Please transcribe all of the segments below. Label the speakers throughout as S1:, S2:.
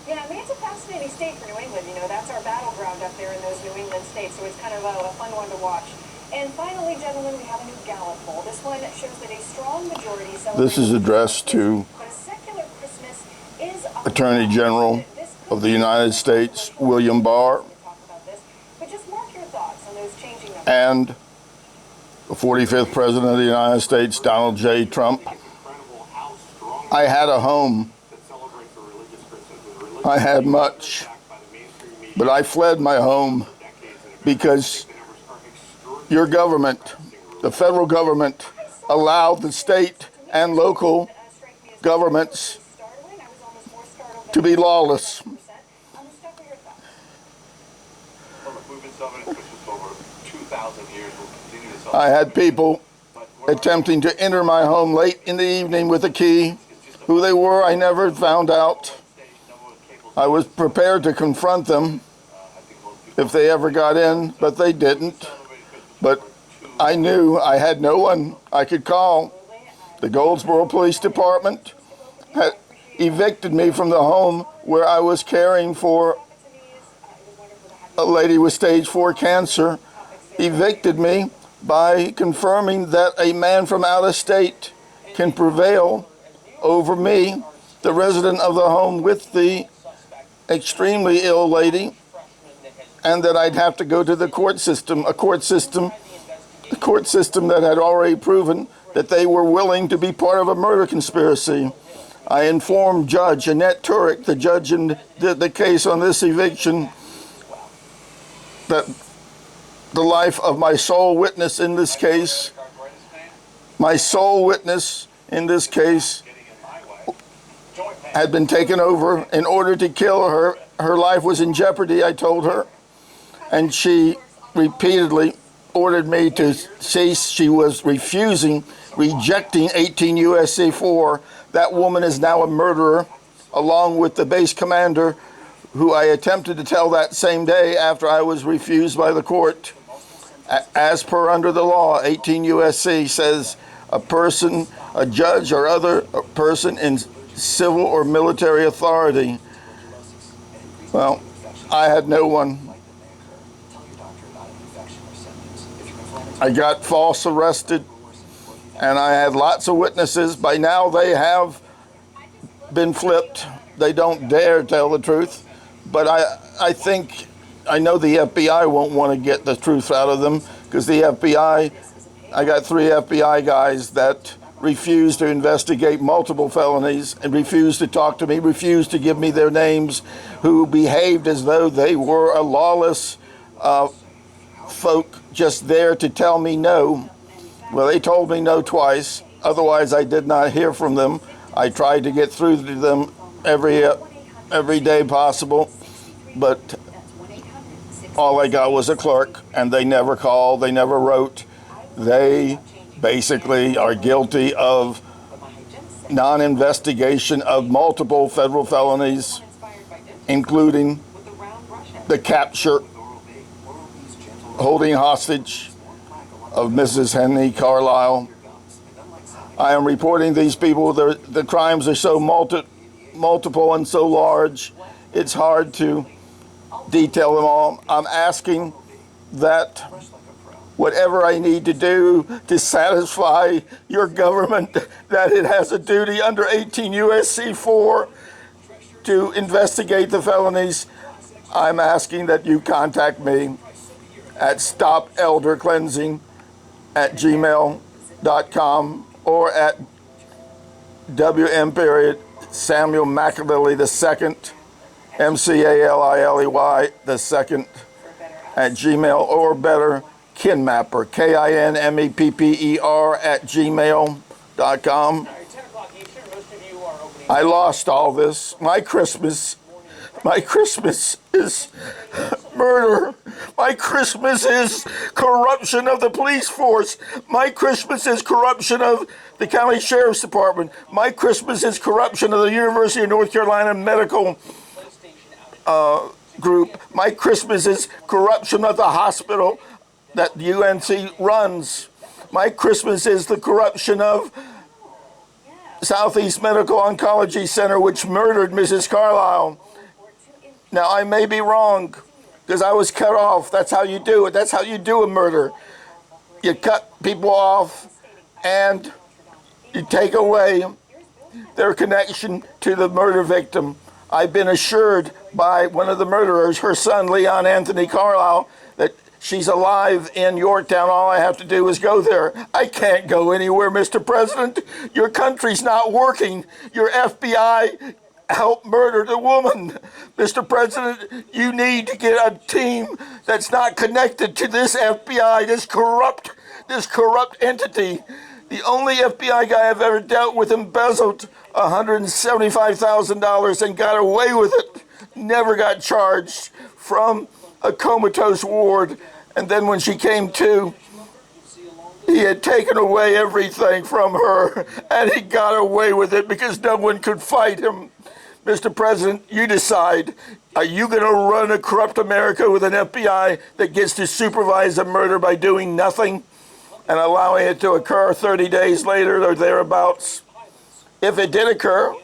S1: Yeah, I mean, it's a fascinating state for New England. You know, that's our battleground up there in those New England states, so it's kind of a fun one to watch. And finally, gentlemen, we have a new Gallup poll. This one shows that a strong majority celebrates...
S2: This is addressed to Attorney General of the United States, William Barr, and the 45th President of the United States, Donald J. Trump. I had a home. I had much, but I fled my home because your government, the federal government, allowed the state and local governments to be lawless. I had people attempting to enter my home late in the evening with a key. Who they were, I never found out. I was prepared to confront them if they ever got in, but they didn't. But I knew I had no one I could call. The Goldsboro Police Department had evicted me from the home where I was caring for a lady with stage 4 cancer, evicted me by confirming that a man from out of state can prevail over me, the resident of the home with the extremely ill lady, and that I'd have to go to the court system, the court system that had already proven that they were willing to be part of a murder conspiracy. I informed Judge Annette Turek, the judge in the case on this eviction, that the life of my sole witness in this case, had been taken over in order to kill her. Her life was in jeopardy, I told her, and she repeatedly ordered me to cease. She was rejecting 18 USC 4. That woman is now a murderer, along with the base commander, who I attempted to tell that same day after I was refused by the court. As per under the law, 18 USC says a person, a judge or other person in civil or military authority. Well, I had no one. I got false arrested, and I had lots of witnesses. By now they have been flipped. They don't dare tell the truth. But I know the FBI won't want to get the truth out of them, because the FBI, I got 3 FBI guys that refused to investigate multiple felonies and refused to talk to me, refused to give me their names, who behaved as though they were a lawless folk just there to tell me no. Well, they told me no twice. Otherwise, I did not hear from them. I tried to get through to them every day possible, but all I got was a clerk, and they never called, they never wrote. They basically are guilty of non-investigation of multiple federal felonies, including the capture, holding hostage of Mrs. Henny Carlisle. I am reporting these people. The crimes are so multiple and so large, it's hard to detail them all. I'm asking that whatever I need to do to satisfy your government that it has a duty under 18 USC 4 to investigate the felonies, I'm asking that you contact me at STOP.elder@gmail.com or at Samuel McAliley II, MCALILEY II @gmail, or better, Kinmapper, KINMEPPER @gmail.com. I lost all this. My Christmas is murder. My Christmas is corruption of the police force. My Christmas is corruption of the county sheriff's department. My Christmas is corruption of the University of North Carolina medical group. My Christmas is corruption of the hospital that the UNC runs. My Christmas is the corruption of Southeast Medical Oncology Center, which murdered Mrs. Carlisle. Now, I may be wrong, because I was cut off. That's how you do it. That's how you do a murder. You cut people off, and you take away their connection to the murder victim. I've been assured by one of the murderers, her son, Leon Anthony Carlisle, that she's alive in Yorktown. All I have to do is go there. I can't go anywhere, Mr. President. Your country's not working. Your FBI helped murder the woman. Mr. President, you need to get a team that's not connected to this FBI, this corrupt entity. The only FBI guy I've ever dealt with embezzled $175,000 and got away with it. Never got charged, from a comatose ward. And then when she came to, he had taken away everything from her, and he got away with it because no one could fight him. Mr. President, you decide. Are you going to run a corrupt America with an FBI that gets to supervise a murder by doing nothing and allowing it to occur 30 days later or thereabouts? If it did occur,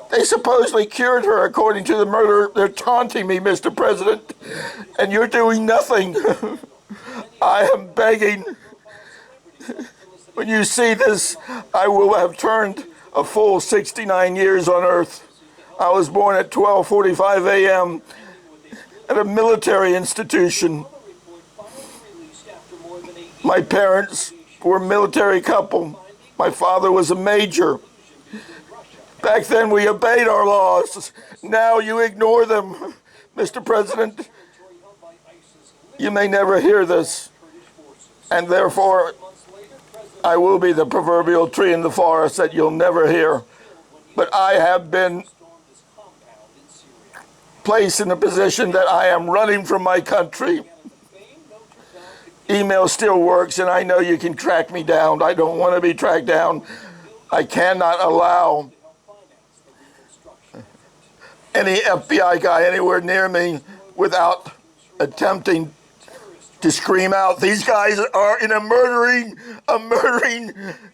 S2: they supposedly cured her according to the murderer. They're taunting me, Mr. President, and you're doing nothing. I am begging. When you see this, I will have turned a full 69 years on earth. I was born at 12:45 a.m. at a military institution. My parents were a military couple. My father was a major. Back then we obeyed our laws. Now you ignore them. Mr. President, you may never hear this, and therefore I will be the proverbial tree in the forest that you'll never hear. But I have been placed in a position that I am running from my country. Email still works, and I know you can track me down. I don't want to be tracked down. I cannot allow any FBI guy anywhere near me without attempting to scream out, these guys are in a murdering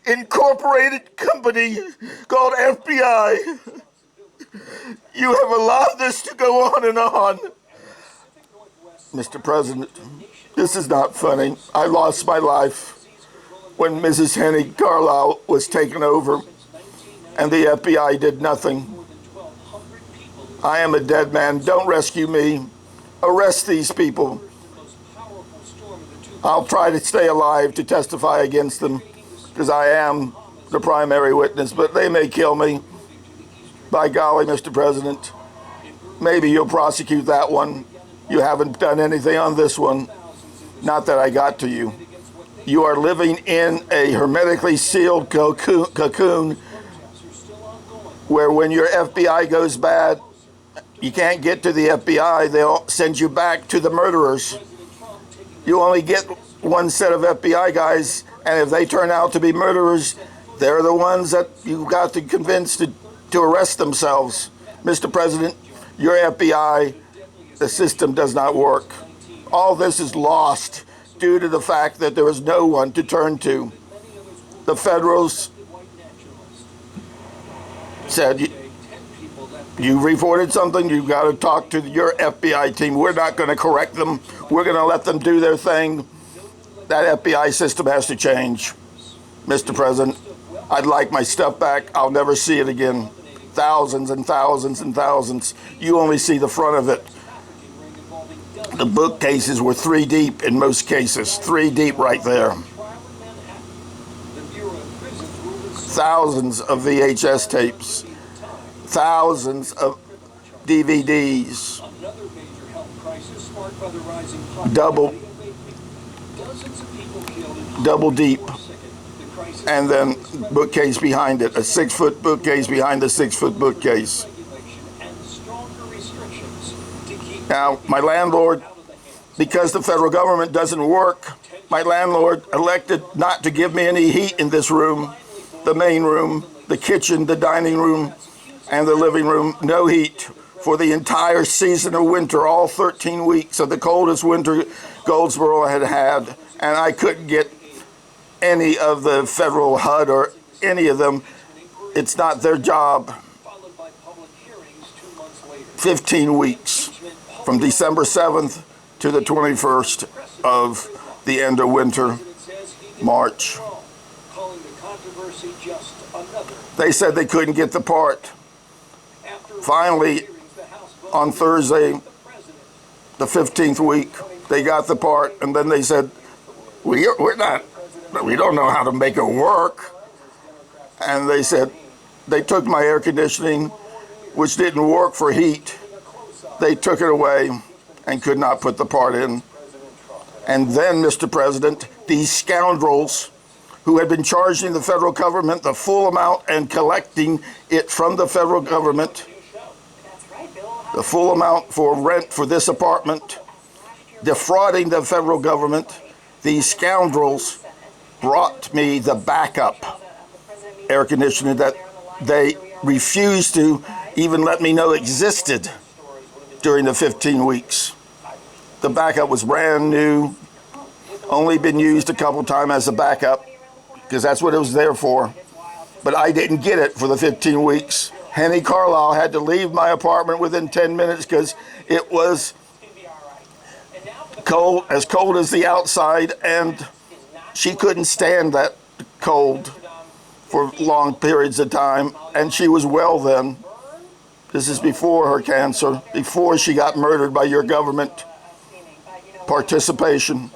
S2: incorporated company called FBI. You have allowed this to go on and on. Mr. President, this is not funny. I lost my life when Mrs. Henny Carlisle was taken over and the FBI did nothing. I am a dead man. Don't rescue me. Arrest these people. I'll try to stay alive to testify against them because I am the primary witness, but they may kill me. By golly, Mr. President, maybe you'll prosecute that one. You haven't done anything on this one. Not that I got to you. You are living in a hermetically sealed cocoon where when your FBI goes bad, you can't get to the FBI. They'll send you back to the murderers. You only get one set of FBI guys, and if they turn out to be murderers, they're the ones that you've got to convince to arrest themselves. Mr. President, your FBI, the system does not work. All this is lost due to the fact that there was no one to turn to. The Federals said, you reported something, you've got to talk to your FBI team. We're not going to correct them. We're going to let them do their thing. That FBI system has to change. Mr. President, I'd like my stuff back. I'll never see it again. Thousands and thousands and thousands. You only see the front of it. The bookcases were 3 deep in most cases. 3 deep right there. Thousands of VHS tapes. Thousands of DVDs. Double deep. And then bookcase behind it, a 6-foot bookcase behind the 6-foot bookcase. Now, my landlord, because the federal government doesn't work, my landlord elected not to give me any heat in this room, the main room, the kitchen, the dining room, and the living room, no heat for the entire season of winter, all 13 weeks of the coldest winter Goldsboro had had, and I couldn't get any of the federal HUD or any of them. It's not their job. 15 weeks. from December 7th to the 21st of the end of winter, March. They said they couldn't get the part. Finally, on Thursday, the 15th week, they got the part, and then they said, we don't know how to make it work. And they said, they took my air conditioning, which didn't work for heat. They took it away and could not put the part in. And then, Mr. President, these scoundrels who had been charging the federal government the full amount and collecting it from the federal government, the full amount for rent for this apartment, defrauding the federal government, these scoundrels brought me the backup air conditioner that they refused to even let me know existed during the 15 weeks. The backup was brand new, only been used a couple times as a backup, because that's what it was there for. But I didn't get it for the 15 weeks. Henny Carlisle had to leave my apartment within 10 minutes because it was cold as the outside, and she couldn't stand that cold for long periods of time, and she was well then. This is before her cancer, before she got murdered by your government participation.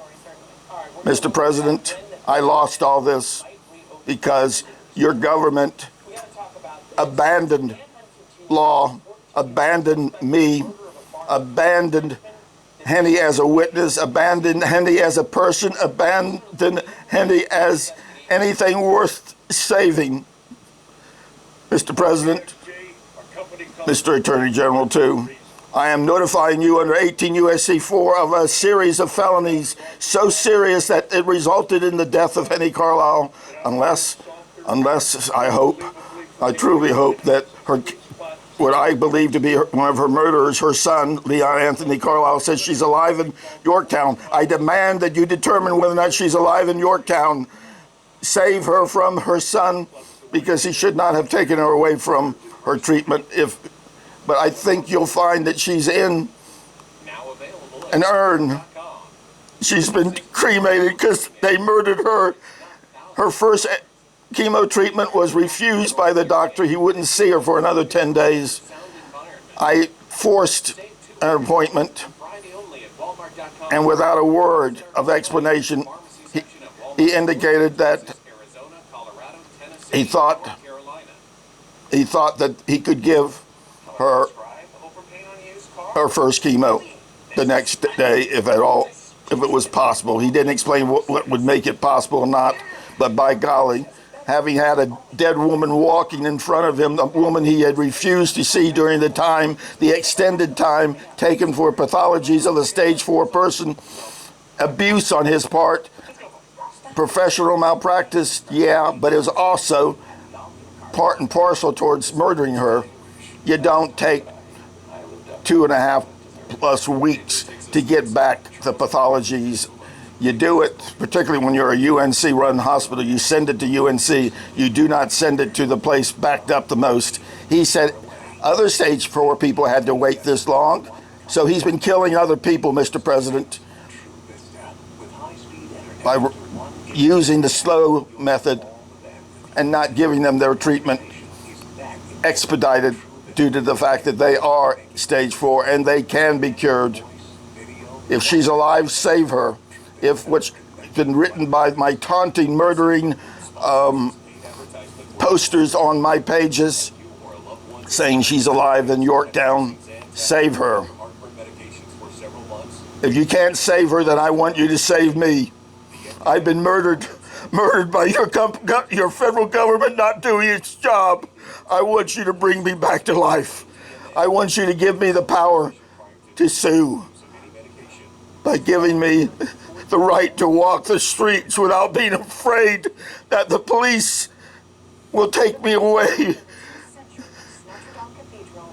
S2: Mr. President, I lost all this because your government abandoned law, abandoned me, abandoned Henny as a witness, abandoned Henny as a person, abandoned Henny as anything worth saving. Mr. President, Mr. Attorney General too, I am notifying you under 18 USC 4 of a series of felonies so serious that it resulted in the death of Henny Carlisle, unless I truly hope that what I believe to be one of her murderers, her son, Leon Anthony Carlisle, says she's alive in Yorktown. I demand that you determine whether or not she's alive in Yorktown. Save her from her son, because he should not have taken her away from her treatment. But I think you'll find that she's in an urn. She's been cremated because they murdered her. Her first chemo treatment was refused by the doctor. He wouldn't see her for another 10 days. I forced an appointment, and without a word of explanation, he indicated that he thought that he could give her first chemo the next day, if it was possible. He didn't explain what would make it possible or not, but by golly, having had a dead woman walking in front of him, a woman he had refused to see during the extended time taken for pathologies of the stage 4 person, abuse on his part, professional malpractice, yeah, but it was also part and parcel towards murdering her. You don't take 2.5+ weeks to get back the pathologies. You do it, particularly when you're a UNC-run hospital, you send it to UNC. You do not send it to the place backed up the most. He said other stage 4 people had to wait this long, so he's been killing other people, Mr. President, by using the slow method and not giving them their treatment expedited due to the fact that they are stage 4 and they can be cured. If she's alive, save her. If what's been written by my taunting, murdering posters on my pages saying she's alive in Yorktown, save her. If you can't save her, then I want you to save me. I've been murdered by your federal government not doing its job. I want you to bring me back to life. I want you to give me the power to sue by giving me the right to walk the streets without being afraid that the police will take me away.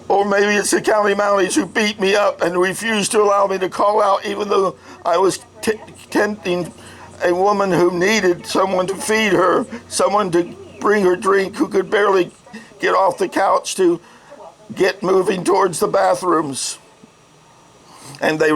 S2: Or maybe it's the county mounties who beat me up and refuse to allow me to call out, even though I was tending a woman who needed someone to feed her, someone to bring her drink, who could barely get off the couch to get moving towards the bathrooms. and they